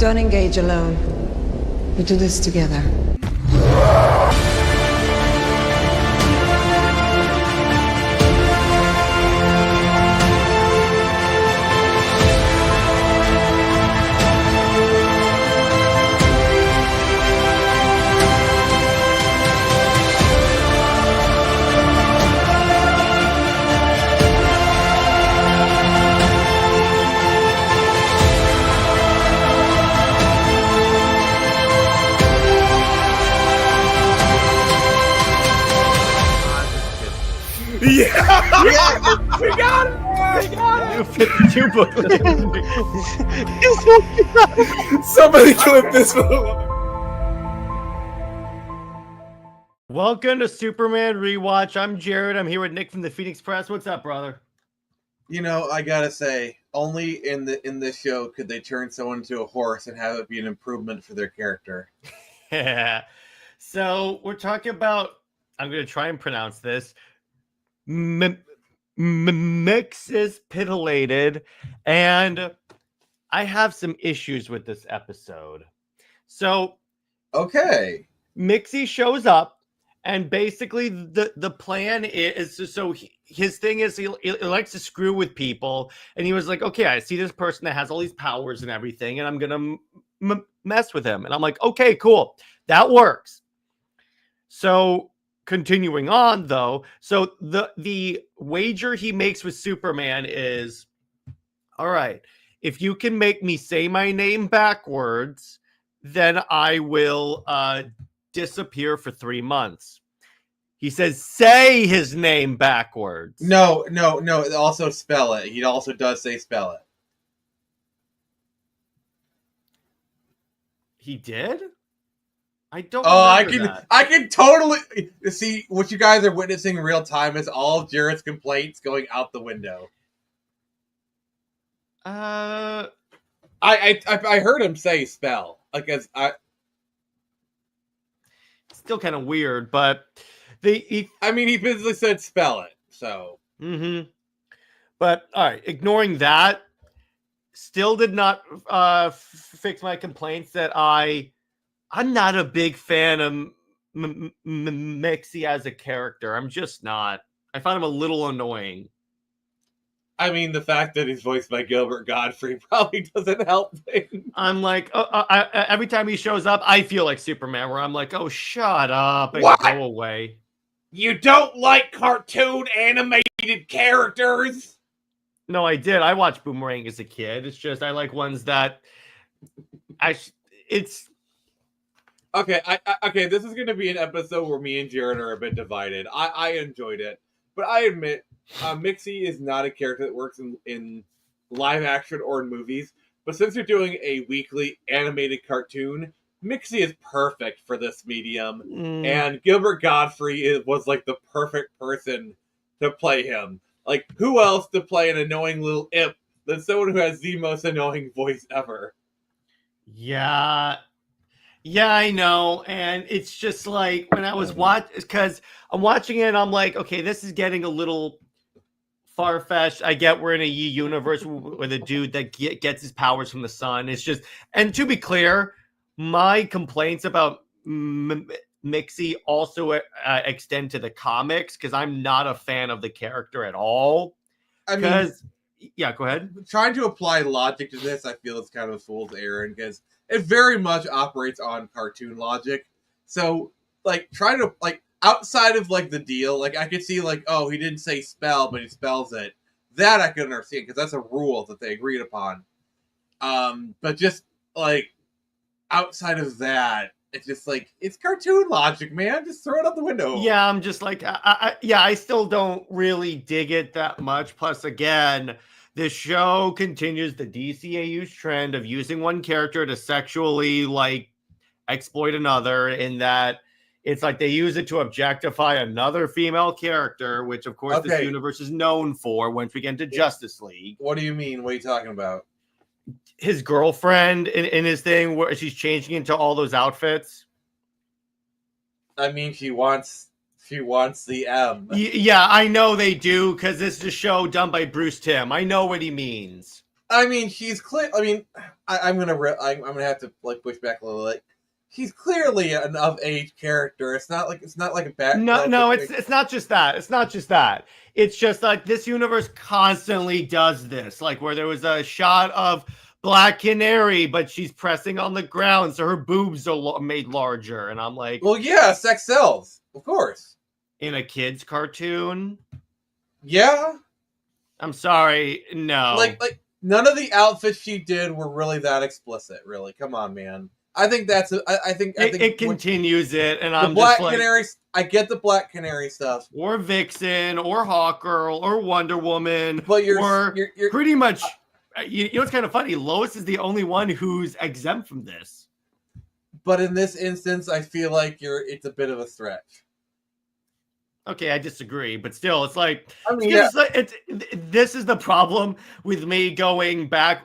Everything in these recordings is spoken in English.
Don't engage alone. We do this together. Yeah! We got it! We got it! 52 books. Somebody clip this one. Welcome to Superman Rewatch. I'm Jared. I'm here with Nick from the Phoenix Press. What's up, brother? You know, I gotta say, only in this show could they turn someone into a horse and have it be an improvement for their character. Yeah. So we're talking about, I'm going to try and pronounce this, Mxyzpxilated, and I have some issues with this episode. So, Okay. Mxy shows up, and basically the plan is his thing is he likes to screw with people, and he was like, okay, I see this person that has all these powers and everything, and I'm gonna mess with him. And I'm like, okay, cool, that works. So continuing on, though, so the wager he makes with Superman is, all right, if you can make me say my name backwards, then I will disappear for 3 months. He says, say his name backwards. No. Also spell it. He also does say spell it. He did? I don't. Oh, that. I can totally see what you guys are witnessing in real time is all of Jared's complaints going out the window. I heard him say spell. Still kind of weird, but he basically said spell it. So. Mm-hmm. But all right, ignoring that, still did not fix my complaints that I'm not a big fan of Mxy as a character. I'm just not. I find him a little annoying. I mean, the fact that he's voiced by Gilbert Gottfried probably doesn't help things. I'm like, every time he shows up, I feel like Superman, where I'm like, oh, shut up and go away. You don't like cartoon animated characters? No, I did. I watched Boomerang as a kid. It's just I like ones that it's okay. Okay. This is going to be an episode where me and Jared are a bit divided. I enjoyed it, but I admit Mxy is not a character that works in live action or in movies. But since you're doing a weekly animated cartoon, Mxy is perfect for this medium, and Gilbert Gottfried was like the perfect person to play him. Like, who else to play an annoying little imp than someone who has the most annoying voice ever? Yeah, I know, and it's just like when I was because I'm watching it, I'm like, okay, this is getting a little far-fetched. I get we're in a universe with a dude that gets his powers from the sun. It's just, and to be clear, my complaints about Mxy also extend to the comics because I'm not a fan of the character at all. I mean, yeah, go ahead. Trying to apply logic to this, I feel it's kind of a fool's errand because it very much operates on cartoon logic. So, like, try to, like, outside of, like, the deal, like, I could see, like, oh, he didn't say spell, but he spells it. That I can understand because that's a rule that they agreed upon. But just, like, outside of that, it's just like, it's cartoon logic, man. Just throw it out the window. Yeah, I'm just like, I still don't really dig it that much. Plus, again, the show continues the DCAU's trend of using one character to sexually, like, exploit another, in that it's like they use it to objectify another female character, which, of course, this universe is known for once we get into Justice League. What do you mean? What are you talking about? His girlfriend in his thing where she's changing into all those outfits. I mean, she wants the M. Yeah, I know they do because this is a show done by Bruce Timm. I know what he means. I mean, she's clear. I mean, I'm gonna have to like push back a little. Like, she's clearly an of age character. It's not like a bad. No, it's not just that. It's not just that. It's just like this universe constantly does this. Like where there was a shot of Black Canary, but she's pressing on the ground, so her boobs are made larger, and I'm like, well, yeah, sex sells, of course. In a kid's cartoon. Yeah. I'm sorry, no. Like none of the outfits she did were really that explicit. Really, come on, man. I think that's. I think it continues it, and I'm Black just like, Canary. I get the Black Canary stuff, or Vixen, or Hawkgirl, or Wonder Woman, but you're pretty much. You know what's kind of funny? Lois is the only one who's exempt from this. But in this instance, I feel like it's a bit of a stretch. Okay, I disagree, but still, it's like, I mean, this is the problem with me going back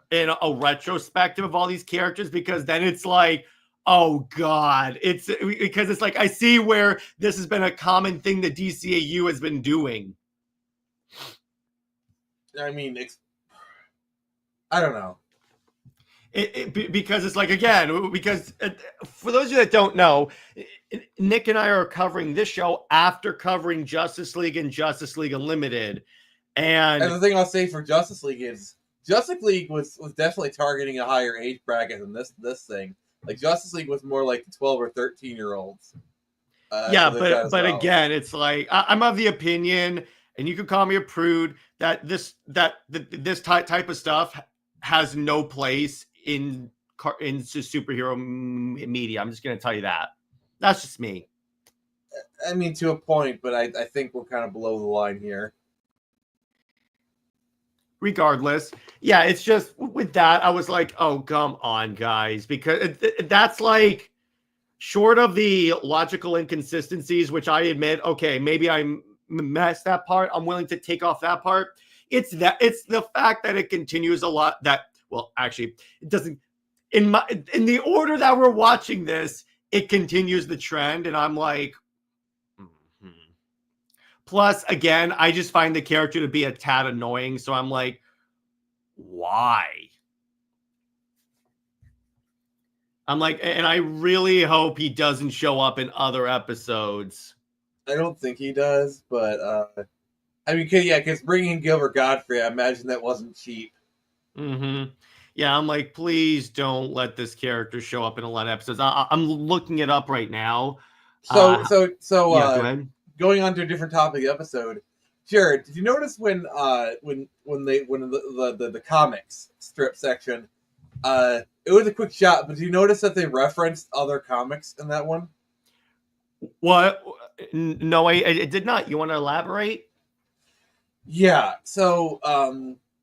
in a retrospective of all these characters, because then it's like, oh God, because it's like I see where this has been a common thing that DCAU has been doing. I mean, I don't know. Because it's like, again, because for those of you that don't know, Nick and I are covering this show after covering Justice League and Justice League Unlimited. And the thing I'll say for Justice League is Justice League was definitely targeting a higher age bracket than this thing. Like Justice League was more like 12 or 13-year-olds. Yeah, but again, it's like I'm of the opinion, and you could call me a prude, that this type of stuff has no place in superhero media. I'm just going to tell you that. That's just me. I mean, to a point, but I think we're kind of below the line here. Regardless, yeah, it's just with that, I was like, oh, come on, guys, because that's like, short of the logical inconsistencies, which I admit, okay, maybe I messed that part. I'm willing to take off that part. It's the fact that it continues a lot that, well, actually, it doesn't, in the order that we're watching this, it continues the trend, and I'm like, Plus, again, I just find the character to be a tad annoying, so I'm like, why? I'm like, and I really hope he doesn't show up in other episodes. I don't think he does, but I mean, because bringing Gilbert Godfrey, I imagine that wasn't cheap. Mm-hmm. Yeah, I'm like, please don't let this character show up in a lot of episodes. I'm looking it up right now. So go ahead. Going on to a different topic episode, Jared, did you notice when the comics strip section, it was a quick shot, but did you notice that they referenced other comics in that one? What? No, I did not. You want to elaborate? Yeah. So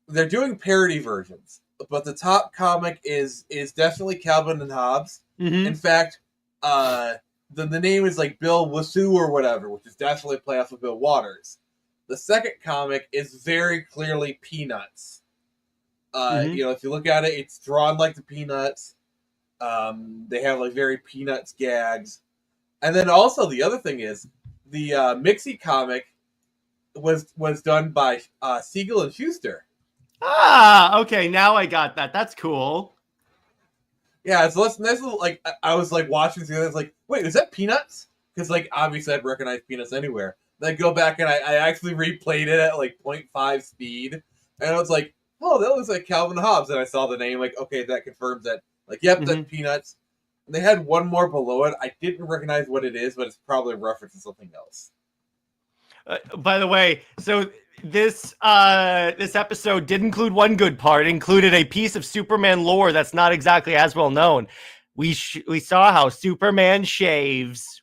they're doing parody versions, but the top comic is definitely Calvin and Hobbes. Mm-hmm. In fact, the name is like Bill Wasu or whatever, which is definitely a play off of Bill Waters. The second comic is very clearly Peanuts. Mm-hmm. You know, if you look at it, it's drawn like the Peanuts. They have like very Peanuts gags. And then also the other thing is the Mxyzptlk comic was done by Siegel and Schuster. Ah, okay. Now I got that. That's cool. Yeah, it's nice little, like, I was like watching together. I was like, wait, is that Peanuts? Because like obviously I'd recognize Peanuts anywhere. Then I go back and I actually replayed it at like 0.5 speed, and I was like, oh, that looks like Calvin Hobbes. And I saw the name, like, okay, that confirms that. Like, yep, that's Peanuts. And they had one more below it. I didn't recognize what it is, but it's probably a reference to something else. By the way, so this episode did include one good part. It included a piece of Superman lore that's not exactly as well known. We saw how Superman shaves.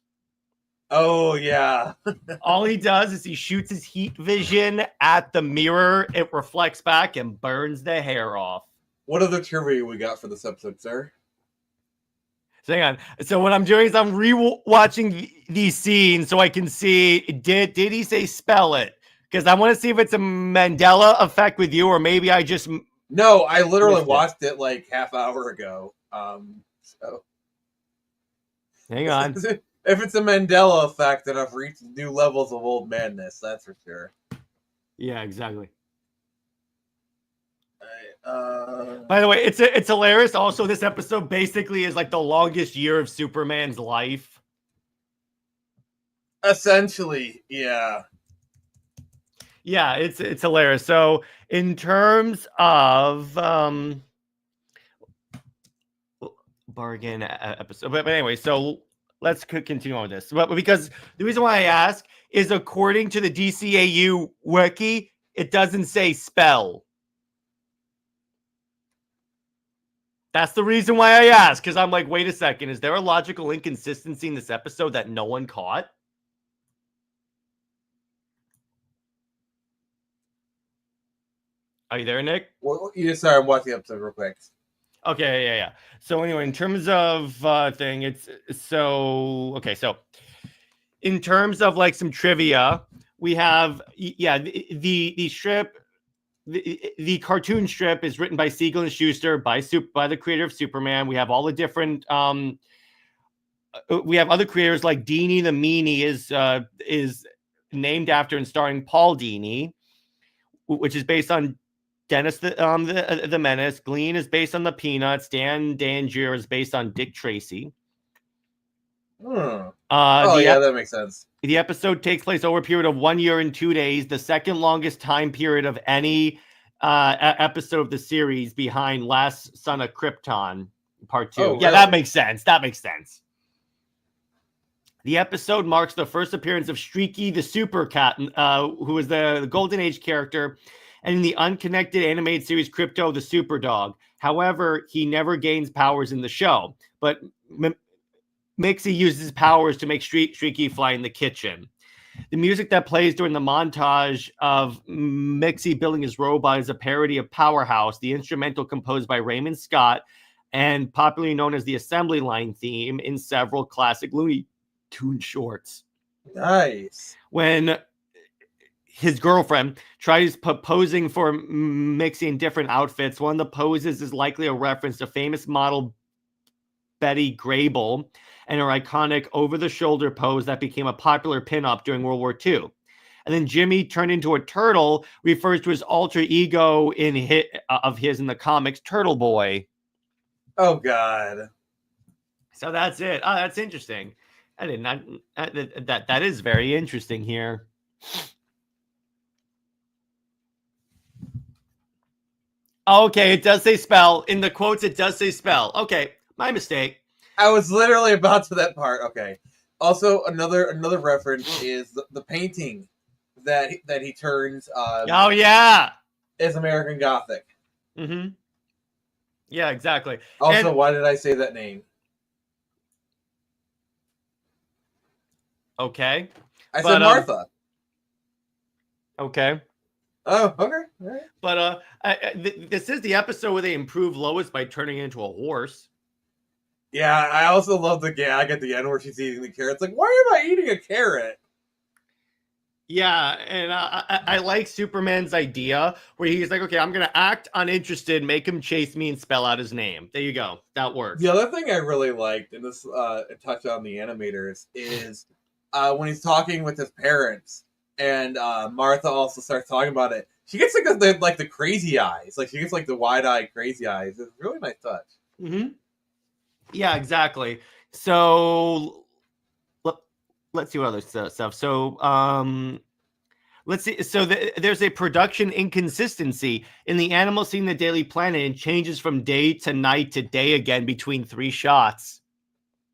Oh, yeah. All he does is he shoots his heat vision at the mirror. It reflects back and burns the hair off. What other trivia we got for this episode, sir? So hang on. So what I'm doing is I'm rewatching these scenes so I can see, did he say spell it? Because I want to see if it's a Mandela effect with you, or maybe I just... No, I literally watched it like half hour ago. So hang on. If it's a Mandela effect, then I've reached new levels of old madness. That's for sure. Yeah, exactly. By the way, it's hilarious. Also, this episode basically is like the longest year of Superman's life. Essentially, yeah. Yeah, it's hilarious. So, in terms of bargain episode, but anyway, so let's continue on this. But because the reason why I ask is according to the DCAU wiki, it doesn't say spell. That's the reason why I asked, because I'm like, wait a second, is there a logical inconsistency in this episode that no one caught? Are you there, Nick? Well, sorry, I'm watching the episode real quick. Okay, yeah. So anyway, in terms of thing, it's so okay. So in terms of like some trivia, we have the strip. The cartoon strip is written by Siegel and Schuster by the creator of Superman. We have all the different we have other creators like Dini the Meanie is named after and starring Paul Dini, which is based on Dennis the Menace. Glean is based on the Peanuts. Dan Danger is based on Dick Tracy. That makes sense. The episode takes place over a period of 1 year and 2 days, the second longest time period of any episode of the series, behind Last Son of Krypton, Part 2. Oh, yeah, really? that makes sense. The episode marks the first appearance of Streaky the Super Cat, who is the Golden Age character, and in the unconnected animated series Crypto the Super Dog. However, he never gains powers in the show, but Mxy uses powers to make Streaky fly in the kitchen. The music that plays during the montage of Mxy building his robot is a parody of Powerhouse, the instrumental composed by Raymond Scott and popularly known as the assembly line theme in several classic Looney Tunes shorts. Nice. When his girlfriend tries posing for Mxy in different outfits, one of the poses is likely a reference to famous model Betty Grable and her iconic over-the-shoulder pose that became a popular pinup during World War II. And then Jimmy, turned into a turtle, refers to his alter ego of his in the comics, Turtle Boy. Oh, God. So that's it. Oh, that's interesting. I did not. That is very interesting here. Okay, it does say spell. In the quotes, it does say spell. Okay, my mistake. I was literally about to that part. Okay. Also, another reference is the painting that he turns. Oh yeah, is American Gothic. Mm-hmm. Yeah, exactly. Also, why did I say that name? Okay. I said Martha. Okay. Oh, okay. All right. But this is the episode where they improve Lois by turning into a horse. Yeah, I also love the gag at the end where she's eating the carrot. It's like, why am I eating a carrot? Yeah, and I like Superman's idea where he's like, okay, I'm going to act uninterested, make him chase me and spell out his name. There you go. That works. The other thing I really liked, and this touch on the animators, is when he's talking with his parents, and Martha also starts talking about it. She gets like the crazy eyes. Like, she gets like the wide-eyed crazy eyes. It's a really nice touch. Mm-hmm. Yeah, exactly. So let's see what other stuff. So let's see. So there's a production inconsistency in the animal scene in the Daily Planet. It changes from day to night to day again between 3 shots.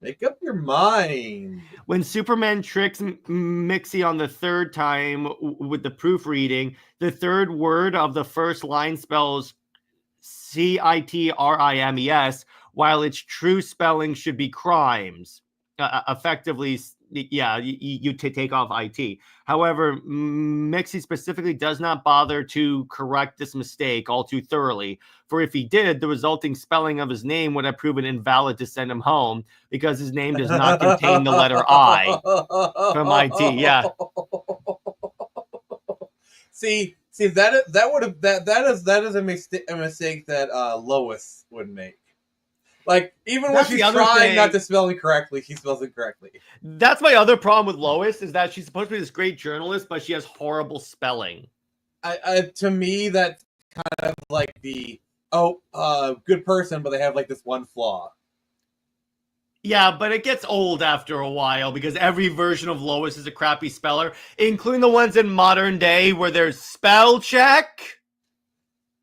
Make up your mind. When Superman tricks Mxy on the third time with the proofreading, the third word of the first line spells CITRIMES, while its true spelling should be crimes. Effectively, yeah, you take off IT. However, Mxy specifically does not bother to correct this mistake all too thoroughly. For if he did, the resulting spelling of his name would have proven invalid to send him home because his name does not contain the letter I from IT. Yeah. See, that is a mistake that Lois would make. Like, even when she's trying not to spell it correctly, she spells it correctly. That's my other problem with Lois, is that she's supposed to be this great journalist, but she has horrible spelling. To me, that's kind of like the good person, but they have like this one flaw. Yeah, but it gets old after a while because every version of Lois is a crappy speller, including the ones in modern day where there's spell check.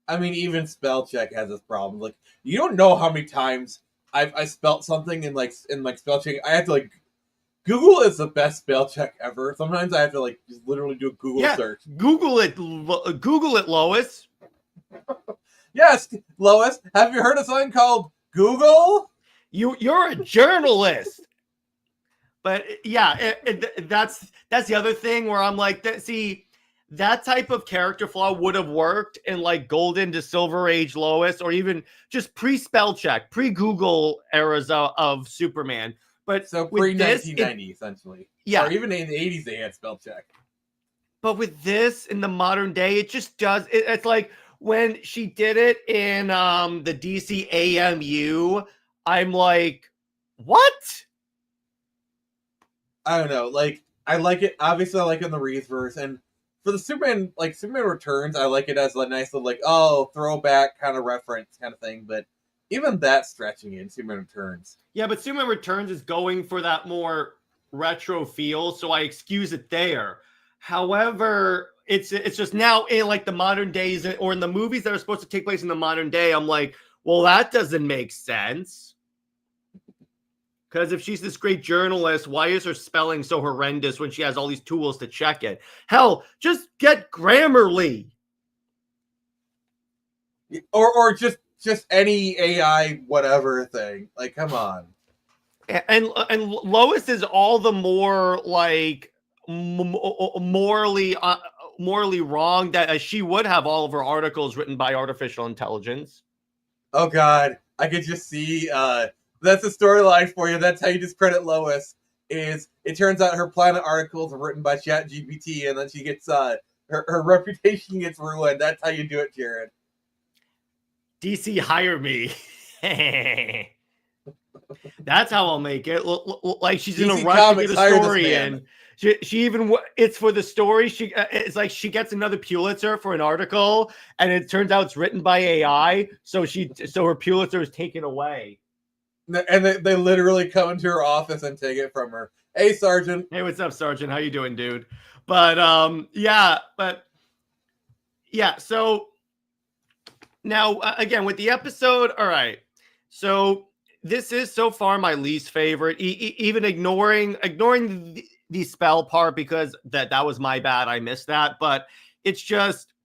I mean, even spell check has this problem. Like, you don't know how many times I spelt something in spell check. I have to like Google is the best spell check ever. Sometimes I have to like just literally do a Google search. Google it, Lois. Yes, Lois. Have you heard of something called Google? You're a journalist. But yeah, that's the other thing where I'm like, that type of character flaw would have worked in like Golden to Silver Age Lois, or even just pre-spell check, pre-Google eras of Superman. But so pre-1990, essentially. Yeah. Or even in the 80s, they had spell check. But with this in the modern day, it just does. It's like when she did it in the DC AMU, I'm like, what? I don't know. Like, I like it. Obviously, I like it in the Reeseverse. And for the Superman, like, Superman Returns, I like it as a nice little, like, throwback kind of reference kind of thing. But even that stretching in Superman Returns. Yeah, but Superman Returns is going for that more retro feel, so I excuse it there. However, it's just now in like the modern days, or in the movies that are supposed to take place in the modern day, I'm like, well, that doesn't make sense. Because if she's this great journalist, why is her spelling so horrendous when she has all these tools to check it? Hell, just get Grammarly. Or just any AI whatever thing. Like, come on. And Lois is all the more like morally wrong that she would have all of her articles written by artificial intelligence. Oh God, I could just see. That's a storyline for you. That's how you discredit Lois. Is it turns out her planet articles are written by ChatGPT, and then she gets her reputation gets ruined. That's how you do it, Jared. DC, hire me. That's how I'll make it. Like she's in a rush to get a story in. She even, it's for the story. It's like she gets another Pulitzer for an article, and it turns out it's written by AI. So her Pulitzer is taken away. And they literally come into her office and take it from her. Hey, Sergeant. Hey, what's up, Sergeant? How you doing, dude? But yeah. So now again with the episode, all right. So this is so far my least favorite. Even ignoring the spell part, because that was my bad. I missed that, but it's just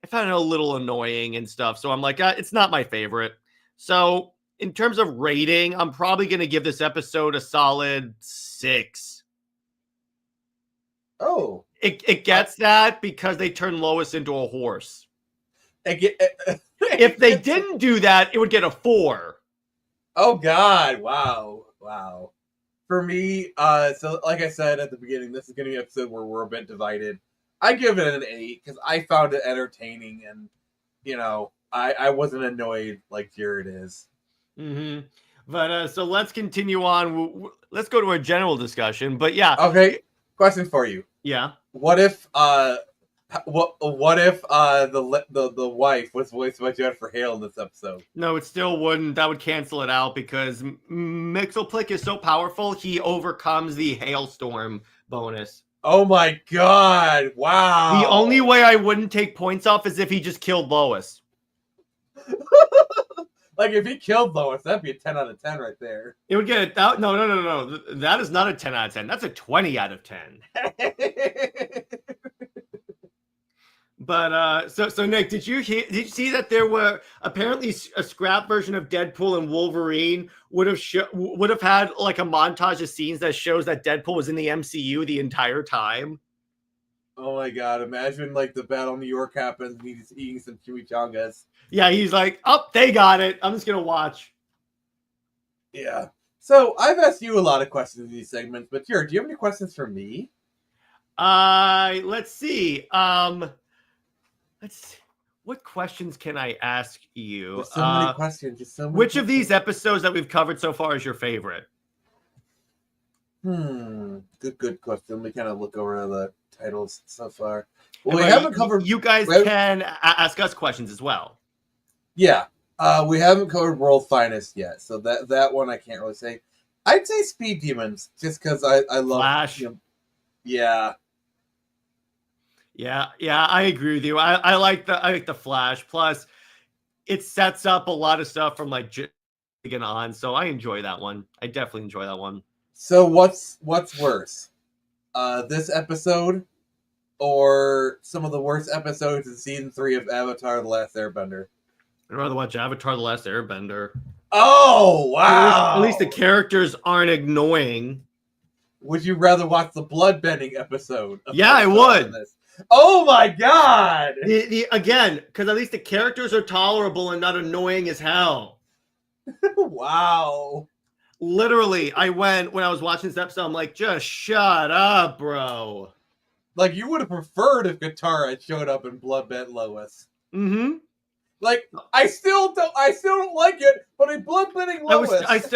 I found it a little annoying and stuff. So I'm like, it's not my favorite. So in terms of rating, I'm probably going to give this episode a solid 6. Oh, it gets that because they turn Lois into a horse. If they didn't do that, it would get a 4. Oh God! Wow. For me, so like I said at the beginning, this is going to be an episode where we're a bit divided. I give it an 8 because I found it entertaining, and I wasn't annoyed like Jared is. Mm-hmm. But so let's continue on. Let's go to a general discussion. But yeah. Okay. Question for you. Yeah. What if what if the wife was voiced by Jennifer Hale in this episode? No, it still wouldn't. That would cancel it out because Mxyzptlk is so powerful. He overcomes the hailstorm bonus. Oh my God! Wow. The only way I wouldn't take points off is if he just killed Lois. Like, if he killed Lois, that'd be a 10 out of 10 right there. It would get a... No. That is not a 10 out of 10. That's a 20 out of 10. But, so Nick, did you see that there were apparently a scrap version of Deadpool and Wolverine would have had, like, a montage of scenes that shows that Deadpool was in the MCU the entire time? Oh my God, imagine, like, the Battle of New York happens and he's eating some chimichangas. Yeah, he's like, oh, they got it. I'm just going to watch. Yeah. So, I've asked you a lot of questions in these segments, but Jared, do you have any questions for me? Let's see. What questions can I ask you? There's so many questions. Just so many which questions. of these episodes that we've covered so far is your favorite? Good question. Let me kind of look over the titles so far. Well, we haven't covered... You guys can ask us questions as well. Yeah. We haven't covered World Finest yet, so that one I can't really say. I'd say Speed Demons, just because I love Flash. Yeah. Yeah, I agree with you. I like the Flash. Plus, it sets up a lot of stuff from like getting on. So I enjoy that one. I definitely enjoy that one. So what's worse? This episode or some of the worst episodes in season 3 of Avatar: The Last Airbender? I'd rather watch Avatar: The Last Airbender. Oh, wow! At least the characters aren't annoying. Would you rather watch the bloodbending episode? Yeah, I would. Oh my god! Again, because at least the characters are tolerable and not annoying as hell. Wow. Literally, when I was watching this episode, I'm like, just shut up, bro. Like, you would have preferred if Katara had showed up in Bloodbend Lois. Mm-hmm. Like, I still don't like it, but in Bloodbending Lois,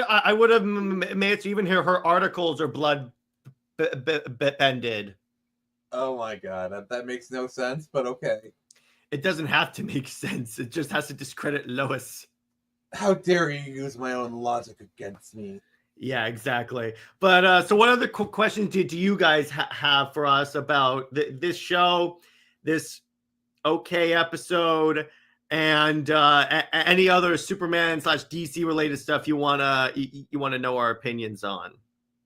I would have made it to even hear her articles are blood bended. Oh my god, that makes no sense, but okay. It doesn't have to make sense. It just has to discredit Lois. How dare you use my own logic against me? Yeah, exactly. But so what other questions do you guys have for us about this show, this okay episode, and any other Superman / DC related stuff you wanna know our opinions on?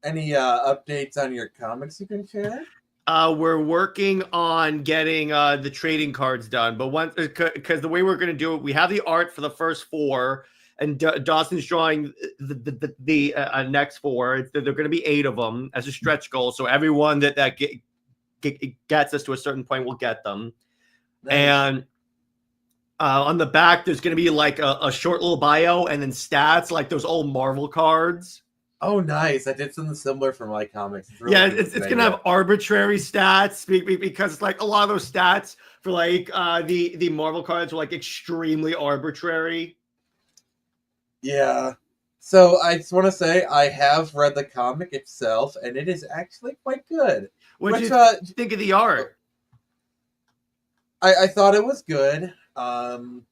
Any updates on your comics you can share? We're working on getting the trading cards done, but once because the way we're going to do it, we have the art for the first 4, and Dawson's drawing the next 4. They're going to be 8 of them as a stretch goal. So everyone that gets us to a certain point will get them. Nice. And on the back, there's going to be like a short little bio and then stats, like those old Marvel cards. Oh, nice. I did something similar for my comics. It's really it's going to have arbitrary stats because like a lot of those stats for like the Marvel cards were like extremely arbitrary. Yeah. So I just want to say I have read the comic itself, and it is actually quite good. What do you think of the art? I thought it was good. The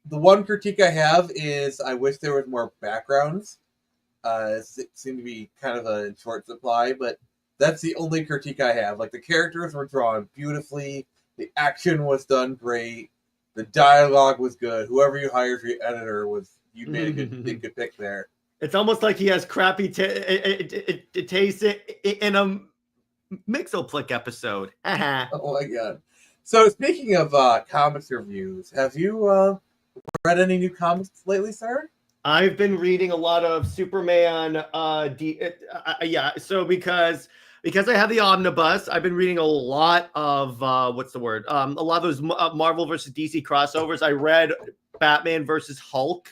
one critique I have is I wish there was more backgrounds. It seemed to be kind of a short supply, but that's the only critique I have. Like, the characters were drawn beautifully, the action was done great, the dialogue was good. Whoever you hired for your editor you made a good pick there. It's almost like he has crappy taste in a Mxyzptlk episode. Oh my god! So speaking of comics reviews, have you read any new comics lately, sir? I've been reading a lot of Superman. Yeah. So because I have the omnibus, I've been reading a lot of what's the word? A lot of those Marvel versus DC crossovers. I read Batman versus Hulk,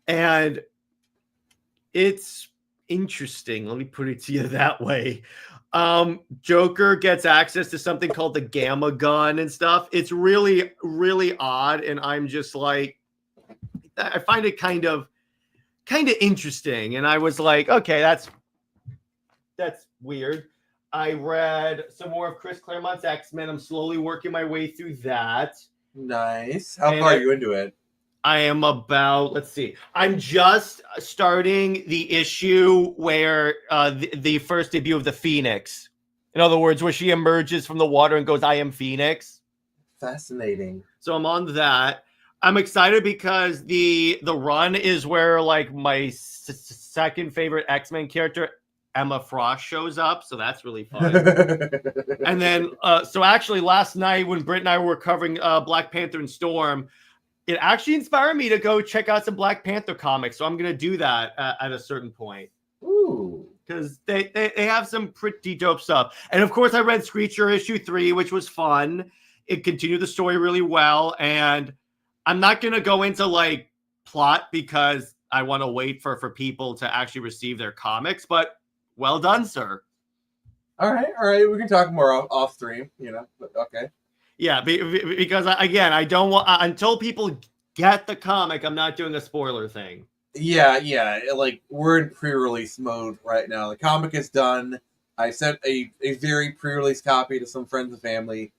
and it's interesting. Let me put it to you that way. Joker gets access to something called the Gamma Gun and stuff. It's really, really odd, and I'm just like, I find it kind of interesting, and I was like, okay, that's weird. I read some more of Chris Claremont's X-Men. I'm slowly working my way through that. Nice. How far are you into it? I am about, let's see. I'm just starting the issue where the first debut of the Phoenix. In other words, where she emerges from the water and goes, "I am Phoenix." Fascinating. So I'm on that. I'm excited because the run is where like my second favorite X-Men character, Emma Frost, shows up. So that's really fun. And then, so actually last night when Britt and I were covering Black Panther and Storm, it actually inspired me to go check out some Black Panther comics. So I'm going to do that at a certain point. Ooh. Because they have some pretty dope stuff. And of course I read Screecher issue 3, which was fun. It continued the story really well. And I'm not going to go into like plot because I want to wait for people to actually receive their comics, but well done, sir. All right. We can talk more off stream, but okay. Yeah, because again, I don't want until people get the comic, I'm not doing a spoiler thing. Yeah. Like, we're in pre-release mode right now. The comic is done. I sent a very pre-release copy to some friends and family.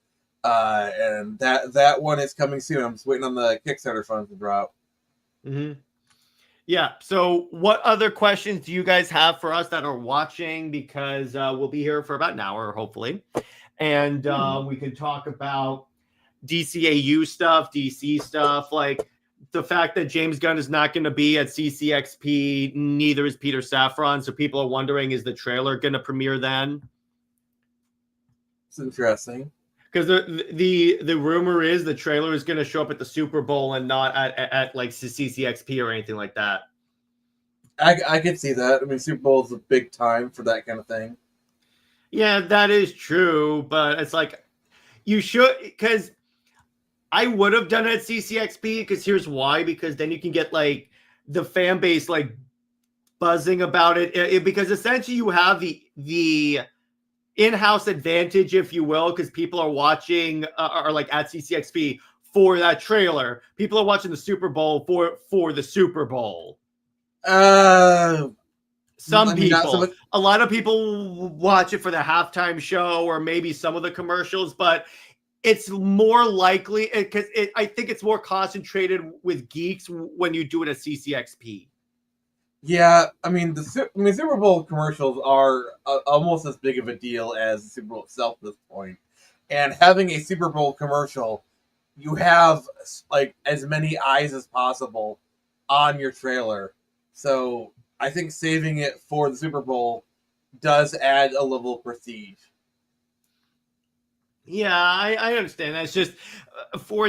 And that one is coming soon. I'm just waiting on the Kickstarter funds to drop. Mm-hmm. Yeah. So what other questions do you guys have for us that are watching? Because we'll be here for about an hour, hopefully. And we can talk about DCAU stuff, DC stuff, like the fact that James Gunn is not going to be at CCXP, neither is Peter Safran. So people are wondering, is the trailer going to premiere then? It's interesting. Because the rumor is the trailer is going to show up at the Super Bowl and not at like CCXP or anything like that. I could see that. I mean, Super Bowl is a big time for that kind of thing. Yeah, that is true, but it's like you should, because I would have done it at CCXP, because here's why, because then you can get like the fan base like buzzing about it, because essentially you have the in-house advantage, if you will, because people are watching are like at CCXP for that trailer. People are watching the Super Bowl for the Super Bowl. Some people, a lot of people watch it for the halftime show or maybe some of the commercials, but it's more likely because I think it's more concentrated with geeks when you do it at CCXP. Yeah, I mean, Super Bowl commercials are almost as big of a deal as the Super Bowl itself at this point. And having a Super Bowl commercial, you have like as many eyes as possible on your trailer. So I think saving it for the Super Bowl does add a level of prestige. Yeah, I understand. That's just for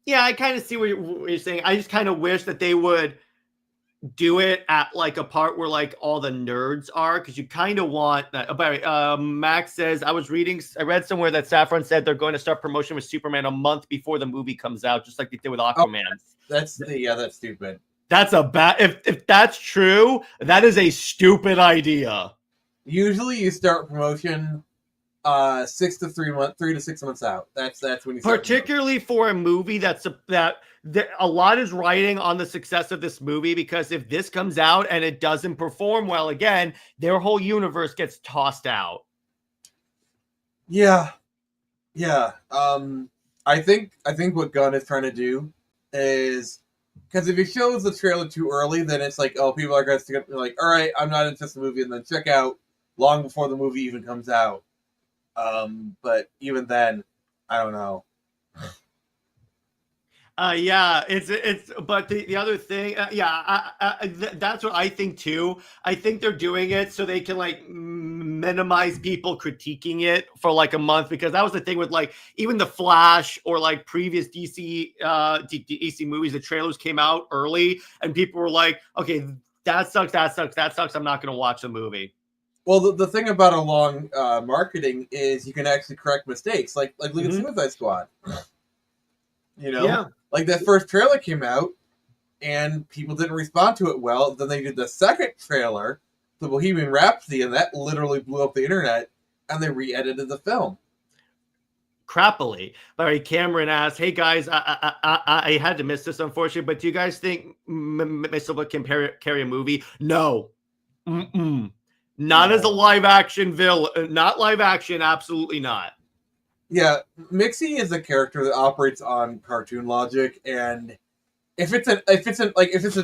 yeah, I kind of see what you're saying. I just kind of wish that they would do it at like a part where like all the nerds are, because you kind of want that. But Max says I read somewhere that Safran said they're going to start promotion with Superman a month before the movie comes out, just like they did with Aquaman. That's stupid. That's a bad. If that's true, that is a stupid idea. Usually, you start promotion 3 to 6 months out. That's when you start particularly for a movie that a lot is riding on the success of this movie, because if this comes out and it doesn't perform well again, their whole universe gets tossed out. Yeah. I think what Gunn is trying to do is, because if he shows the trailer too early, then it's like, oh, people are going to be like, all right, I'm not into the movie, and then check out long before the movie even comes out. But even then, I don't know. Yeah, it's but the other thing, that's what I think too. I think they're doing it so they can like minimize people critiquing it for like a month, because that was the thing with like even the Flash or like previous DC movies. The trailers came out early and people were like, okay, that sucks. I'm not going to watch the movie. Well, the thing about a long marketing is you can actually correct mistakes. Like look at Suicide Squad. You know, yeah. Like that first trailer came out and people didn't respond to it well. Then they did the second trailer, the Bohemian Rhapsody, and that literally blew up the internet. And they re-edited the film. Crappily. Larry Cameron asked, "Hey guys, I had to miss this unfortunately, but do you guys think Mxyzptlk can carry a movie?" No. Not as a live action villain. Not live action. Absolutely not. Yeah, Mxy is a character that operates on cartoon logic, and if it's an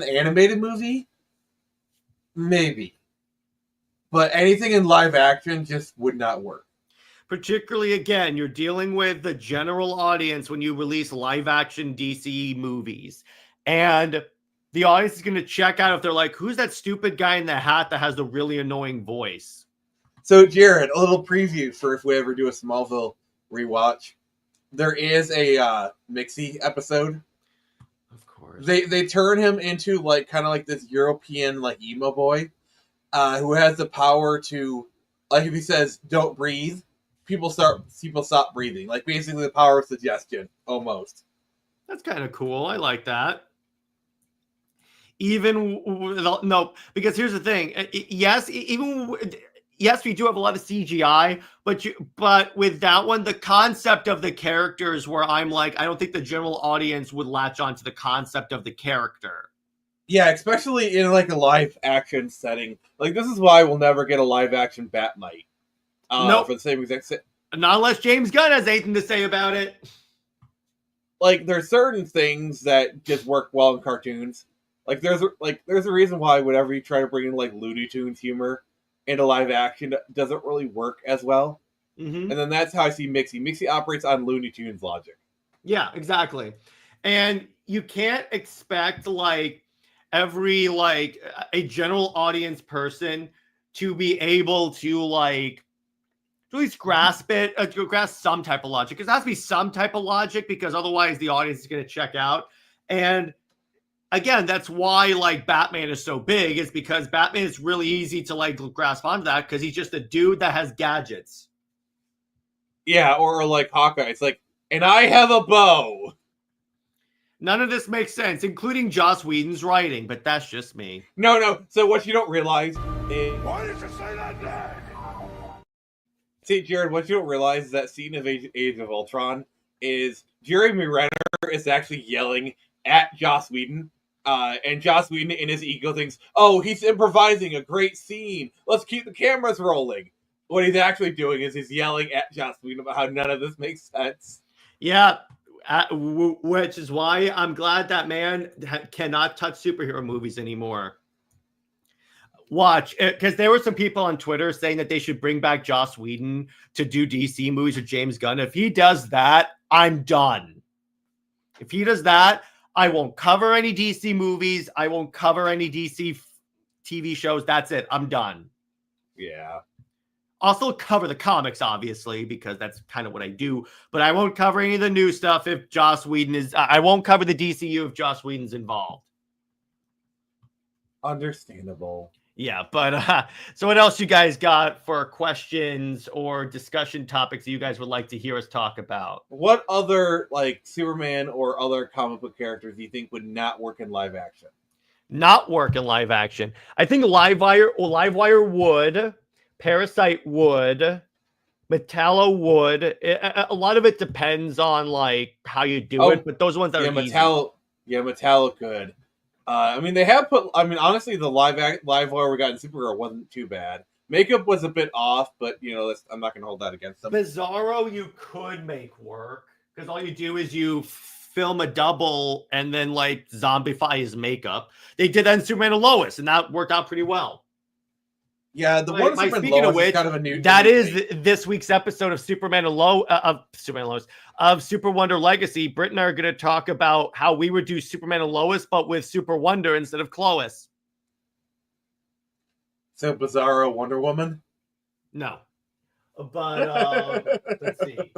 animated movie, maybe. But anything in live action just would not work. Particularly, again, you're dealing with the general audience when you release live action DC movies, and the audience is going to check out if they're like, who's that stupid guy in the hat that has the really annoying voice? So, Jared, a little preview for if we ever do a Smallville rewatch. There is a Mxy episode. Of course. They turn him into like kind of like this European like emo boy who has the power to, like if he says don't breathe, people stop breathing. Like basically the power of suggestion almost. That's kind of cool. I like that. No, because here's the thing. Yes, yes, we do have a lot of CGI, but with that one, the concept of the characters where I'm like, I don't think the general audience would latch on to the concept of the character. Yeah, especially in like a live action setting. Like this is why we'll never get a live action Bat Knight. Nope. For the same exact. Not unless James Gunn has anything to say about it. Like, there's certain things that just work well in cartoons. Like, there's a reason why whenever you try to bring in like Looney Tunes humor into live action, it doesn't really work as well. Mm-hmm. And then that's how I see Mxy. Mxy operates on Looney Tunes logic. Yeah, exactly. And you can't expect like every like a general audience person to be able to like at least grasp it, to grasp some type of logic. Because there has to be some type of logic, because otherwise the audience is going to check out. And again, that's why like Batman is so big, is because Batman is really easy to like grasp onto that, because he's just a dude that has gadgets. Yeah, or like Hawkeye. It's like, and I have a bow. None of this makes sense, including Joss Whedon's writing, but that's just me. No. So what you don't realize is... Why did you say that name? See, Jared, what you don't realize is that scene of Age of Ultron is Jeremy Renner is actually yelling at Joss Whedon. And Joss Whedon in his ego thinks, oh, he's improvising a great scene. Let's keep the cameras rolling. What he's actually doing is he's yelling at Joss Whedon about how none of this makes sense. Yeah, which is why I'm glad that man cannot touch superhero movies anymore. Watch, because there were some people on Twitter saying that they should bring back Joss Whedon to do DC movies with James Gunn. If he does that, I'm done. If he does that, I won't cover any DC movies. I won't cover any DC TV shows. That's it. I'm done. Yeah. I'll still cover the comics, obviously, because that's kind of what I do. But I won't cover any of the new stuff if Joss Whedon is... I won't cover the DCU if Joss Whedon's involved. Understandable. Yeah, but so what else you guys got for questions or discussion topics that you guys would like to hear us talk about? What other, like, Superman or other comic book characters do you think would not work in live action? Not work in live action. I think Livewire would. Parasite would. Metallo would. A lot of it depends on, like, how you do it, but those ones that are easy. Metallo could. I mean, they have put... I mean, honestly, the live wire we got in Supergirl wasn't too bad. Makeup was a bit off, but, you know, I'm not going to hold that against them. Bizarro you could make work, because all you do is you film a double and then, like, zombify his makeup. They did that in Superman and Lois, and that worked out pretty well. Yeah, the one Superman speaking Lois of which, is kind of a new... That is this week's episode of Superman and Lois, of Super Wonder Legacy. Britt and I are going to talk about how we would do Superman and Lois, but with Super Wonder instead of Clois. So Bizarro Wonder Woman? No. But, let's see.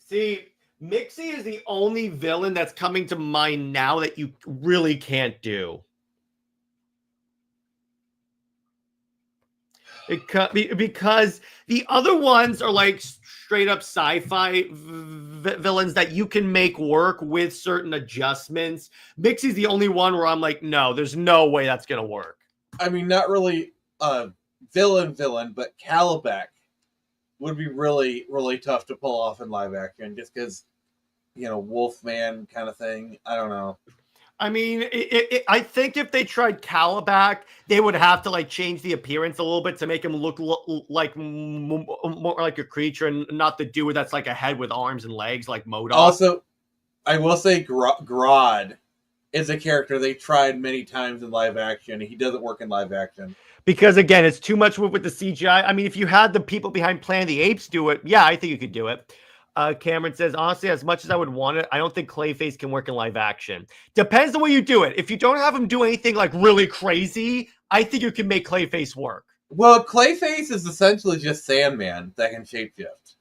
See, Mxy is the only villain that's coming to mind now that you really can't do. Because the other ones are like straight up sci-fi villains that you can make work with certain adjustments. Mxy's the only one where I'm like, no, there's no way that's going to work. I mean, not really villain, but Kalibek would be really, really tough to pull off in live action just because, you know, Wolfman kind of thing. I don't know. I mean, I think if they tried Kalibek, they would have to like change the appearance a little bit to make him look like more like a creature and not the dude that's like a head with arms and legs like MODOK. Also, I will say Grodd is a character they tried many times in live action. He doesn't work in live action. Because, again, it's too much with the CGI. I mean, if you had the people behind Planet of the Apes do it, yeah, I think you could do it. Cameron says, honestly, as much as I would want it, I don't think Clayface can work in live action. Depends the way you do it. If you don't have him do anything like really crazy, I think you can make Clayface work. Well, Clayface is essentially just Sandman that can shapeshift.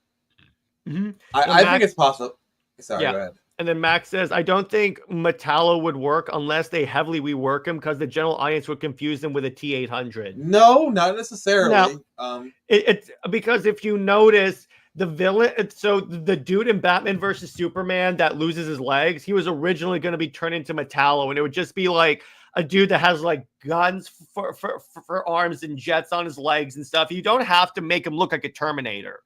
Mm-hmm. I think it's possible. Sorry, yeah. Go ahead. And then Max says, I don't think Metallo would work unless they heavily rework him because the general audience would confuse him with a T-800. No, not necessarily. No. It's because if you notice, the villain, so the dude in Batman versus Superman that loses his legs, he was originally going to be turned into Metallo, and it would just be like a dude that has like guns for arms and jets on his legs and stuff. You don't have to make him look like a Terminator.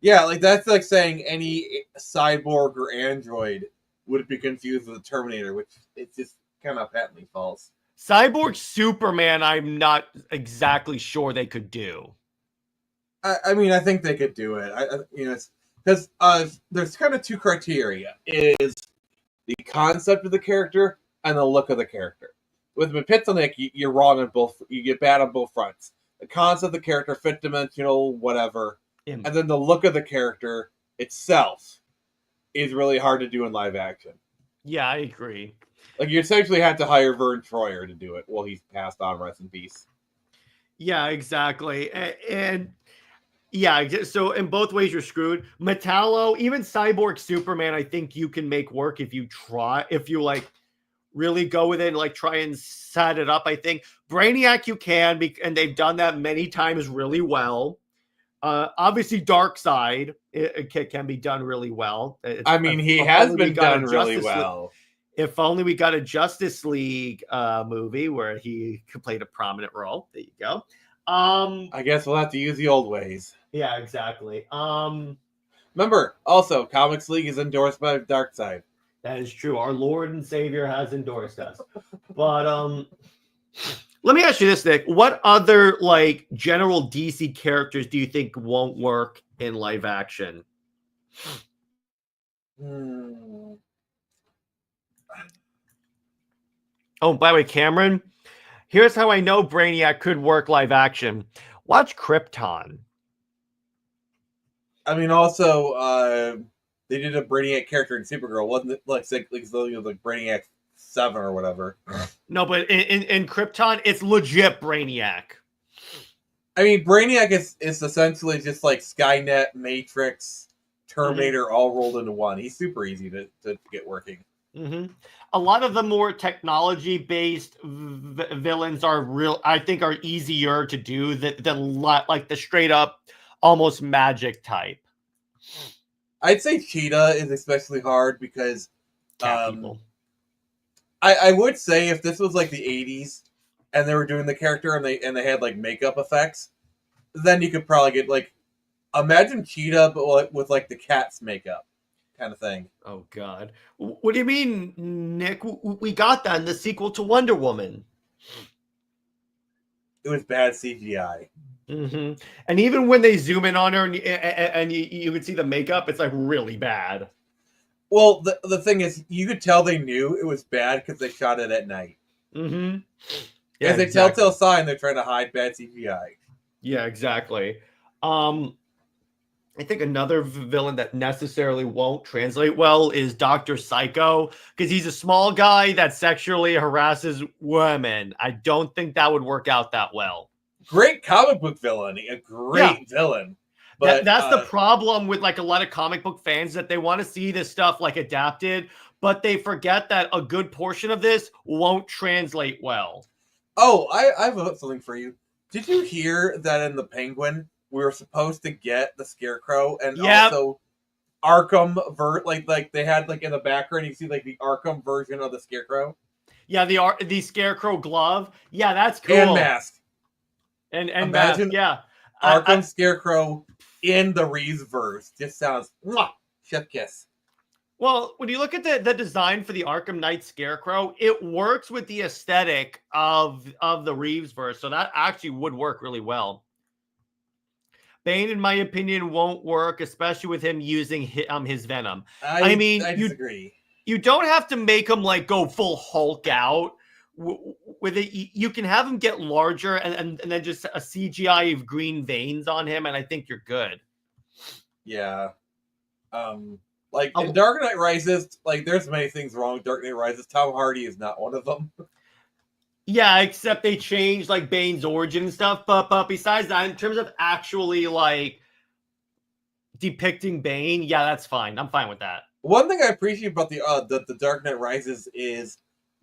Yeah, like that's like saying any cyborg or android would be confused with a Terminator, which it's just kind of patently false. Cyborg Superman, I'm not exactly sure they could do. I mean, I think they could do it. Because there's kind of two criteria: is the concept of the character and the look of the character. With Mxyzptlk, you're wrong on both. You get bad on both fronts. The concept of the character, fifth dimensional, whatever, and then the look of the character itself is really hard to do in live action. Yeah, I agree. Like, you essentially have to hire Vern Troyer to do it. Well, he's passed on, rest in peace. Yeah, exactly. And yeah, so in both ways you're screwed. Metallo, even Cyborg Superman, I think you can make work if you try, if you like really go with it and like try and set it up. I think Brainiac you can, and they've done that many times really well. Obviously, Darkseid it can be done really well. I mean, he has been done really well. If only we got a Justice League movie where he played a prominent role. There you go. I guess we'll have to use the old ways. Yeah, exactly. Remember, also, Comics League is endorsed by Darkseid. That is true. Our Lord and Savior has endorsed us. But let me ask you this, Nick. What other like general DC characters do you think won't work in live action? Oh, by the way, Cameron, here's how I know Brainiac could work live action. Watch Krypton. I mean, also, they did a Brainiac character in Supergirl. Wasn't it like Brainiac 7 or whatever? No, but in Krypton, it's legit Brainiac. I mean, Brainiac is essentially just like Skynet, Matrix, Terminator all rolled into one. He's super easy to get working. Mm-hmm. A lot of the more technology-based villains are I think are easier to do than like the straight-up almost magic type. I'd say Cheetah is especially hard because Cat people. I would say if this was like the 80s and they were doing the character and they had like makeup effects, then you could probably get like, imagine Cheetah but with like the cat's makeup kind of thing. Oh God, what do you mean, Nick? We got that in the sequel to Wonder Woman. It was bad CGI. Mm-hmm. And even when they zoom in on her and you could see the makeup, it's like really bad. Well, the thing is, you could tell they knew it was bad because they shot it at night. Mm-hmm. Yeah, it's a telltale sign they're trying to hide bad CGI. Yeah, exactly. I think another villain that necessarily won't translate well is Dr. Psycho, because he's a small guy that sexually harasses women. I don't think that would work out that well. Great comic book villain, a great villain. But that's the problem with like a lot of comic book fans, that they want to see this stuff like adapted, but they forget that a good portion of this won't translate well. Oh, I have something for you. Did you hear that in the Penguin we were supposed to get the Scarecrow and also Arkham like they had like in the background you see like the Arkham version of the Scarecrow? Yeah, the Scarecrow glove. Yeah, that's cool. And mask. And imagine mask, yeah. Arkham Scarecrow in the Reeves verse. Just sounds chef kiss. Well, when you look at the design for the Arkham Knight Scarecrow, it works with the aesthetic of the Reeves verse, so that actually would work really well. Bane, in my opinion, won't work, especially with him using his Venom. I mean, I disagree. You don't have to make him like go full Hulk out with it. You can have him get larger and then just a CGI of green veins on him, and I think you're good. Yeah. Like in Dark Knight Rises, like there's many things wrong with Dark Knight Rises. Tom Hardy is not one of them. Yeah, except they changed like Bane's origin and stuff. But besides that, in terms of actually like depicting Bane, yeah, that's fine. I'm fine with that. One thing I appreciate about the Dark Knight Rises is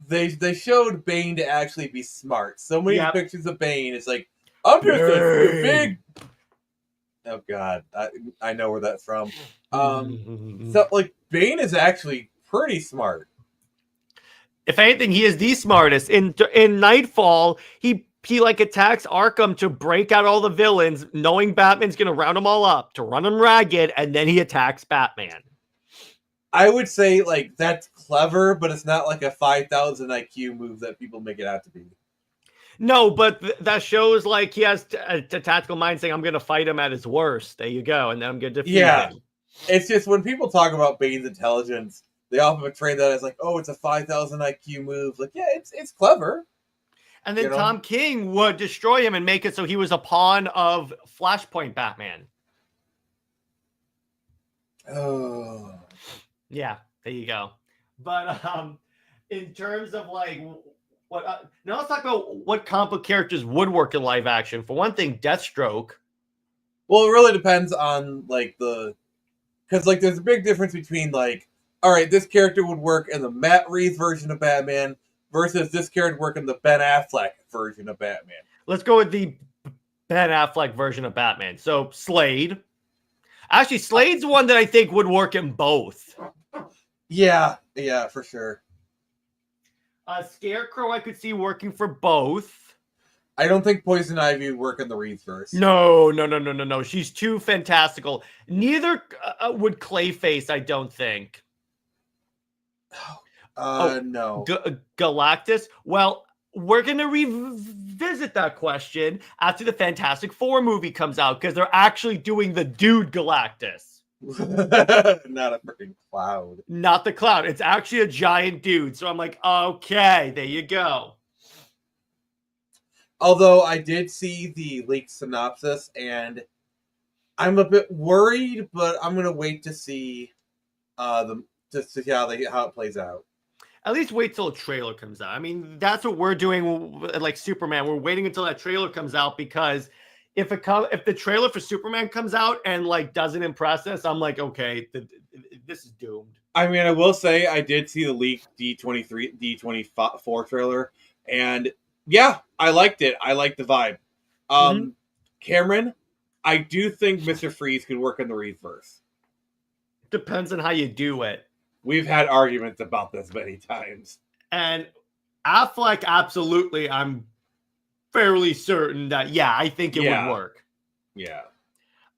they showed Bane to actually be smart. So many pictures of Bane, it's like, I'm just a big. Oh God, I know where that's from. So like Bane is actually pretty smart. If anything, he is the smartest. In Nightfall, he like attacks Arkham to break out all the villains, knowing Batman's gonna round them all up to run them ragged, and then he attacks Batman. I would say like that's clever, but it's not like a 5,000 IQ move that people make it out to be. No, but that shows like he has a tactical mind saying, I'm going to fight him at his worst. There you go. And then I'm going to defeat him. It's just when people talk about Bane's intelligence, they often portray that as like, oh, it's a 5,000 IQ move. Like, yeah, it's clever. And then Tom King would destroy him and make it so he was a pawn of Flashpoint Batman. Oh. Yeah, there you go. But in terms of like what now let's talk about what comic book characters would work in live action. For one thing, Deathstroke. Well, it really depends on like because like there's a big difference between like, all right, this character would work in the Matt Reeves version of Batman versus this character work in the Ben Affleck version of Batman. Let's go with the Ben Affleck version of Batman. So Slade. Actually, Slade's one that I think would work in both. Yeah, for sure. Scarecrow I could see working for both. I don't think Poison Ivy would work in the Reeves verse. No. She's too fantastical. Neither would Clayface, I don't think. No. Galactus? Well, we're going to revisit that question after the Fantastic Four movie comes out because they're actually doing the dude Galactus. Not a freaking cloud. Not the cloud. It's actually a giant dude. So I'm like, okay, there you go. Although I did see the leaked synopsis and I'm a bit worried, but I'm going to wait to see how it plays out. At least wait till a trailer comes out. I mean, that's what we're doing like Superman. We're waiting until that trailer comes out because if the trailer for Superman comes out and like doesn't impress us, I'm like, okay, this is doomed. I mean, I will say I did see the leaked D24 trailer, and yeah, I liked it. I liked the vibe. Cameron, I do think Mr. Freeze could work in the Reeveverse. Depends on how you do it. We've had arguments about this many times. And Affleck, absolutely, I'm fairly certain that, yeah, I think it would work. Yeah.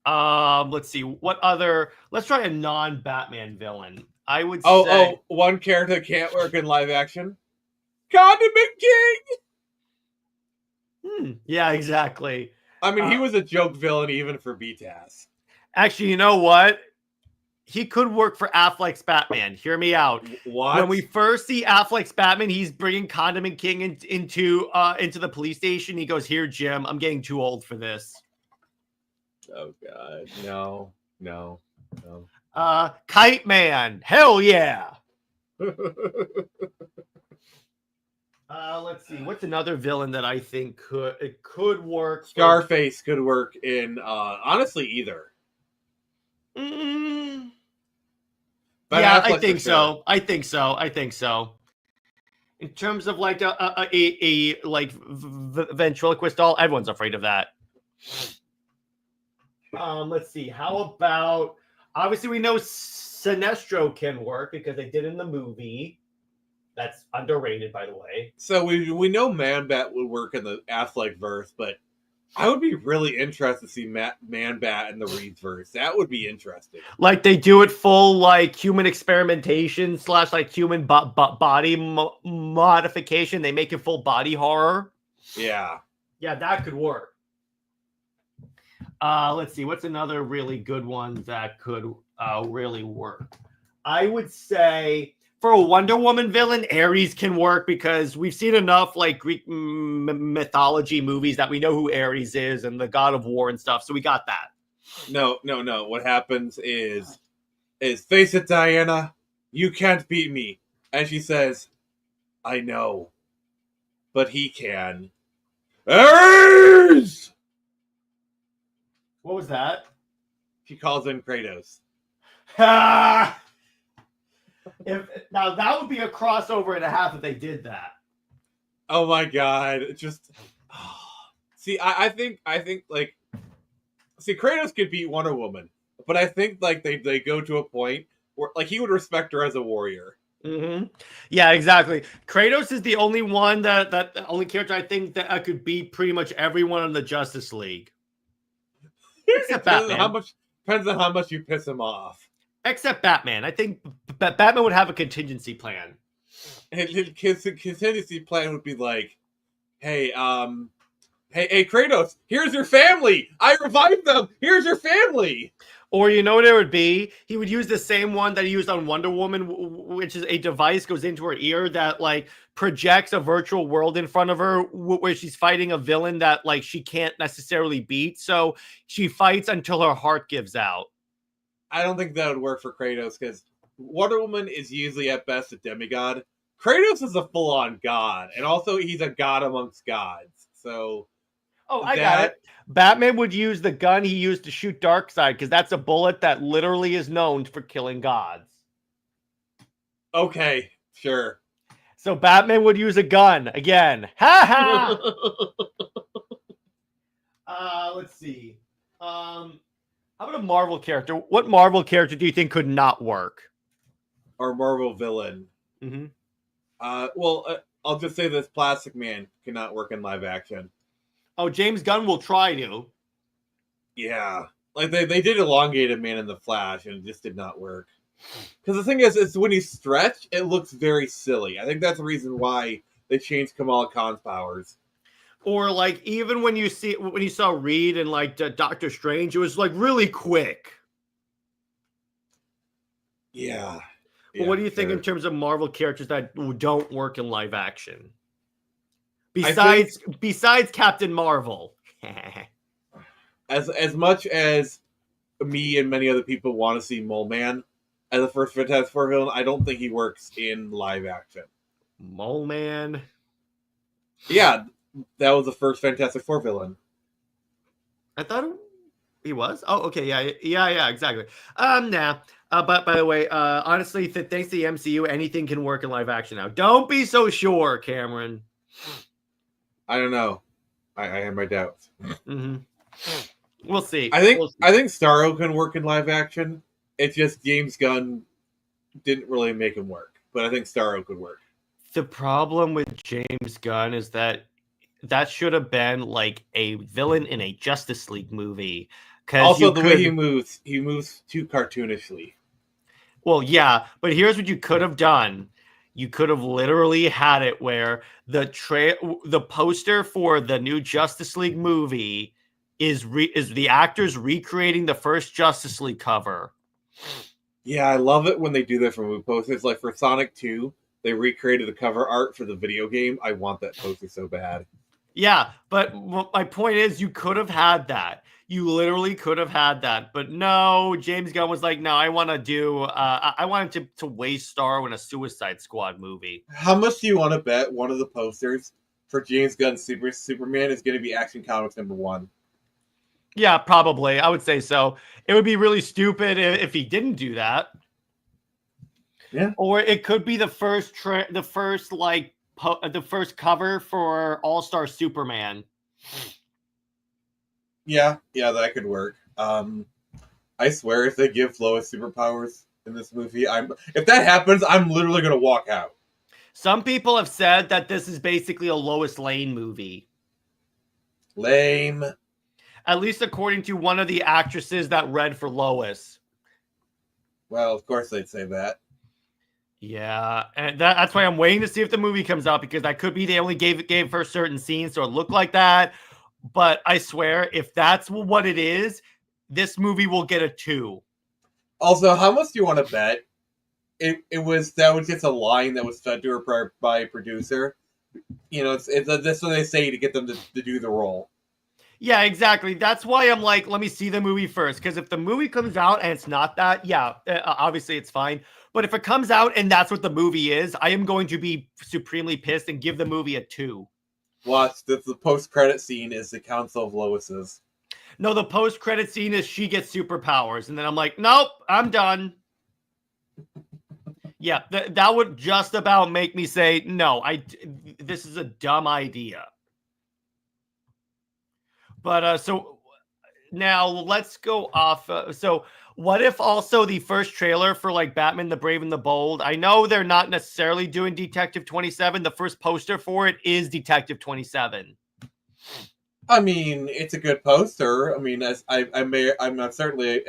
Let's see. What other... Let's try a non-Batman villain. I would say... Oh, one character that can't work in live action? Condiment King! Yeah, exactly. I mean, he was a joke villain even for BTAS. Actually, you know what? He could work for Affleck's Batman. Hear me out. What? When we first see Affleck's Batman, he's bringing Condiment King into the police station. He goes, "Here, Jim, I'm getting too old for this." Oh God, no. Kite Man, hell yeah. Let's see. What's another villain that I think could work? Scarface could work in honestly either. Yeah, I think so. I think so. In terms of like a ventriloquist doll, everyone's afraid of that. Let's see. How about, obviously we know Sinestro can work because they did in the movie. That's underrated, by the way. So we know Man-Bat would work in the Affleck verse, but I would be really interested to see Man-Bat in the Reeves verse. That would be interesting. Like they do it full like human experimentation / like human body modification. They make it full body horror. Yeah, that could work. Let's see. What's another really good one that could really work? I would say for a Wonder Woman villain, Ares can work because we've seen enough like Greek mythology movies that we know who Ares is and the god of war and stuff. So we got that. No. What happens is face it, Diana, you can't beat me. And she says, I know, but he can. Ares! What was that? She calls in Kratos. Now that would be a crossover and a half if they did that. Oh my God! See, I think like, see, Kratos could beat Wonder Woman, but I think like they go to a point where like he would respect her as a warrior. Mm-hmm. Yeah, exactly. Kratos is the only one the only character I think that could beat pretty much everyone in the Justice League. Except Batman. Depends on how much you piss him off. Except Batman. I think Batman would have a contingency plan. And his contingency plan would be like, hey, hey, Kratos, here's your family. I revived them. Here's your family. Or you know what it would be? He would use the same one that he used on Wonder Woman, which is a device goes into her ear that like projects a virtual world in front of her where she's fighting a villain that like she can't necessarily beat. So she fights until her heart gives out. I don't think that would work for Kratos because Wonder Woman is usually at best a demigod. Kratos is a full-on god, and also he's a god amongst gods. So, oh, I got it. Batman would use the gun he used to shoot Darkseid because that's a bullet that literally is known for killing gods. Okay, sure. So Batman would use a gun again. Ha ha. Let's see. How about a Marvel character? What Marvel character do you think could not work? Or Marvel villain. Mm-hmm. I'll just say this: Plastic Man cannot work in live action. Oh, James Gunn will try to. Yeah, like they did Elongated Man in the Flash, and it just did not work. Because the thing is when he's stretched, it looks very silly. I think that's the reason why they changed Kamala Khan's powers. Or like even when you saw Reed and like Doctor Strange, it was like really quick. Yeah. Well, what do you think in terms of Marvel characters that don't work in live action? Besides Captain Marvel. as much as me and many other people want to see Mole Man as a first Fantastic Four villain, I don't think he works in live action. Mole Man? Yeah, that was the first Fantastic Four villain. I thought he was. Oh, okay, yeah, exactly. Nah. But by the way, honestly, thanks to the MCU, anything can work in live action now. Don't be so sure, Cameron. I don't know. I have my doubts. Mm-hmm. We'll see. I think Starro can work in live action. It's just James Gunn didn't really make him work, but I think Starro could work. The problem with James Gunn is that should have been like a villain in a Justice League movie. Also, the way he moves too cartoonishly. Well, yeah, but here's what you could have done. You could have literally had it where the poster for the new Justice League movie is the actors recreating the first Justice League cover. Yeah, I love it when they do that for movie posters. Like for Sonic 2, they recreated the cover art for the video game. I want that poster so bad. Yeah, but my point is you could have had that. You literally could have had that. But no, James Gunn was like, no, I want to do, I wanted to waste Starro in a Suicide Squad movie. How much do you want to bet one of the posters for James Gunn's Superman is going to be Action Comics #1? Yeah, probably. I would say so. It would be really stupid if he didn't do that. Yeah. Or it could be the first cover for All-Star Superman. Yeah, that could work. I swear, if they give Lois superpowers in this movie, if that happens, I'm literally gonna walk out. Some people have said that this is basically a Lois Lane movie. Lame. At least according to one of the actresses that read for Lois. Well, of course they'd say that. Yeah, and that's why I'm waiting to see if the movie comes out, because that could be they only gave her certain scenes so it looked like that. But I swear, if that's what it is, this movie will get a 2. Also, how much do you want to bet? It was just a line that was fed to her by a producer. You know, that's what they say to get them to do the role. Yeah, exactly. That's why I'm like, let me see the movie first. Because if the movie comes out and it's not that, yeah, obviously it's fine. But if it comes out and that's what the movie is, I am going to be supremely pissed and give the movie a 2. Watch, the post-credit scene is the Council of Lois's. No, the post-credit scene is she gets superpowers. And then I'm like, nope, I'm done. Yeah, that would just about make me say, no, this is a dumb idea. But so now let's go off. So what if also the first trailer for like Batman the Brave and the Bold? I know they're not necessarily doing Detective 27. The first poster for it is Detective 27. I mean, it's a good poster. I mean, as I'm certainly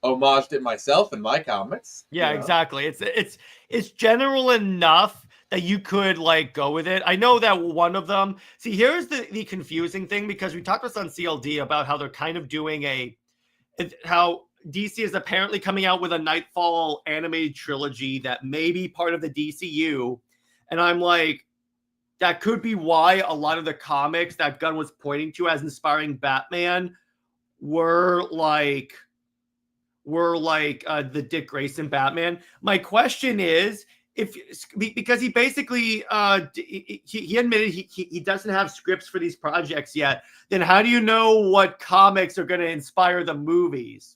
homaged it myself in my comics. Yeah, exactly. It's general enough that you could like go with it. I know that one of them. See, here's the confusing thing, because we talked with on CLD about how they're kind of doing how DC is apparently coming out with a Nightfall animated trilogy that may be part of the DCU, and I'm like, that could be why a lot of the comics that Gunn was pointing to as inspiring Batman were like the Dick Grayson Batman. My question is, because he basically he admitted he doesn't have scripts for these projects yet, then how do you know what comics are going to inspire the movies?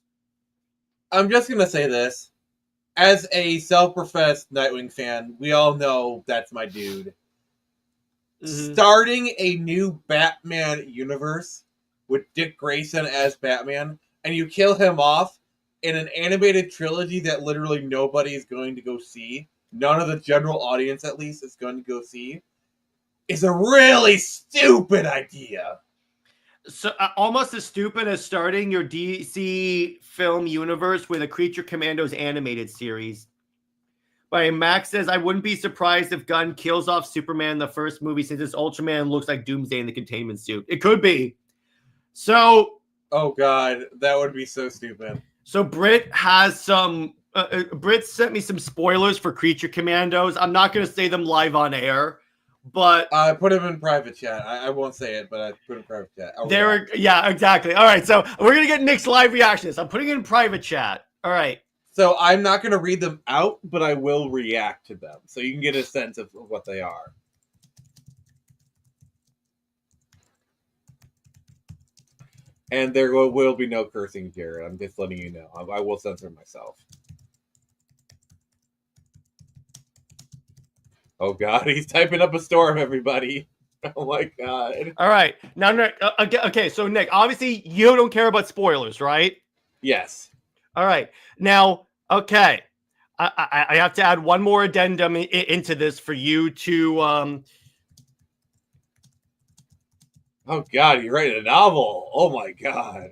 I'm just going to say this. As a self-professed Nightwing fan, we all know that's my dude. Mm-hmm. Starting a new Batman universe with Dick Grayson as Batman, and you kill him off in an animated trilogy that literally nobody is going to go see, none of the general audience at least is going to go see, is a really stupid idea. So almost as stupid as starting your DC film universe with a Creature Commandos animated series. But Max says, I wouldn't be surprised if Gunn kills off Superman in the first movie, since this Ultraman looks like Doomsday in the containment suit. It could be. So... oh, God. That would be so stupid. So Britt has some... Britt sent me some spoilers for Creature Commandos. I'm not going to say them live on air, but... I put them in private chat. I won't say it, but I put them in private chat. Yeah, exactly. All right, so we're going to get Nick's live reactions. I'm putting it in private chat. All right. So I'm not going to read them out, but I will react to them, so you can get a sense of what they are. And there will be no cursing, Jared. I'm just letting you know. I will censor myself. Oh, God. He's typing up a storm, everybody. Oh, my God. All right. Now, Nick, okay, so, Nick, obviously you don't care about spoilers, right? Yes. All right. Now, okay. I have to add one more addendum into this for you to... Oh, God, you're writing a novel. Oh, my God.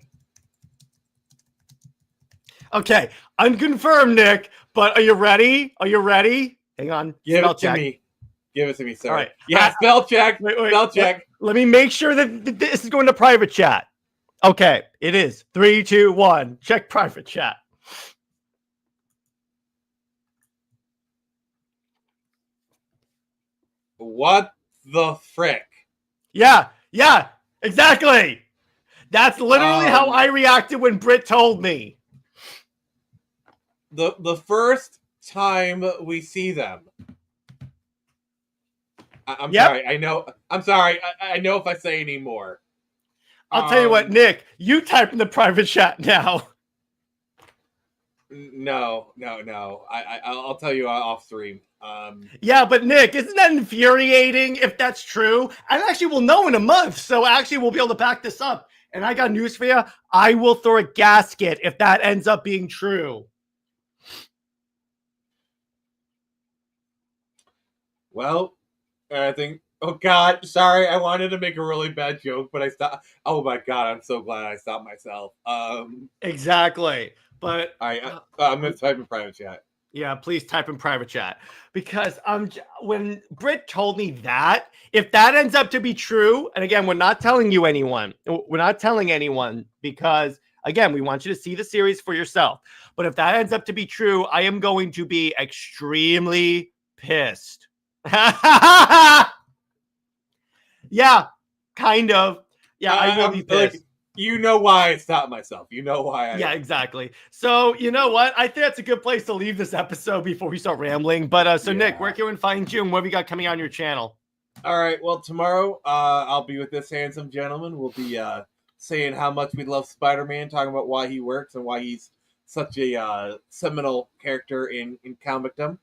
Okay, unconfirmed, Nick, but are you ready? Are you ready? Hang on. Give it to me. Give it to me, sir. All right. Yeah, spell check. Wait, spell check. Let me make sure that this is going to private chat. Okay, it is. 3, 2, 1. Check private chat. What the frick? Yeah, exactly. That's literally how I reacted when Britt told me. The first time we see them. I'm sorry. I know. I'm sorry. I know if I say any more. I'll tell you what, Nick. You type in the private chat now. No. I'll tell you off stream. Yeah, but Nick, isn't that infuriating if that's true? And actually, we'll know in a month. So actually, we'll be able to back this up. And I got news for you. I will throw a gasket if that ends up being true. Well, I think... oh, God. Sorry. I wanted to make a really bad joke, but I stopped. Oh, my God. I'm so glad I stopped myself. Exactly. But... I'm going to type in private chat. Yeah, please type in private chat. Because when Britt told me that, if that ends up to be true, and again, we're not telling you anyone. We're not telling anyone because, again, we want you to see the series for yourself. But if that ends up to be true, I am going to be extremely pissed. Yeah, kind of. Yeah, I will be pissed. Like, you know why I stopped myself. You know why Yeah, exactly. So, you know what? I think that's a good place to leave this episode before we start rambling. But, so Nick, where can we find you and what have we got coming on your channel? All right. Well, tomorrow I'll be with this handsome gentleman. We'll be saying how much we love Spider-Man, talking about why he works and why he's such a seminal character in comicdom.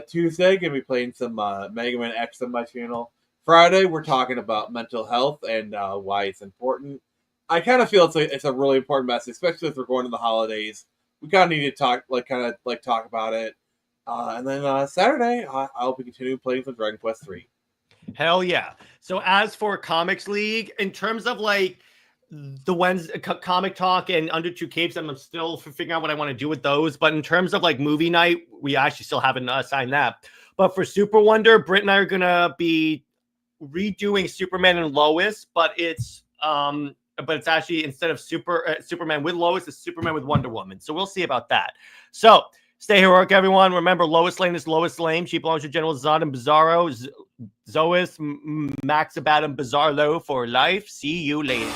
Tuesday, going to be playing some Mega Man X on my channel. Friday, we're talking about mental health and why it's important. I kind of feel it's a really important message, especially if we're going to the holidays. We kind of need to talk about it. And then Saturday, I'll be continuing playing some Dragon Quest 3. Hell yeah. So as for Comics League, in terms of like the Wednesday comic talk and Under Two Capes, I'm still figuring out what I want to do with those. But in terms of like movie night, we actually still haven't signed that. But for Super Wonder, Britt and I are gonna be redoing Superman and Lois, but it's actually instead of Superman with Lois, it's Superman with Wonder Woman. So we'll see about that. So stay heroic, everyone. Remember, Lois Lane is Lois Lane. She belongs to General Zod and Bizarro. Zois Mxyzptlk Bizarro for life. See you later.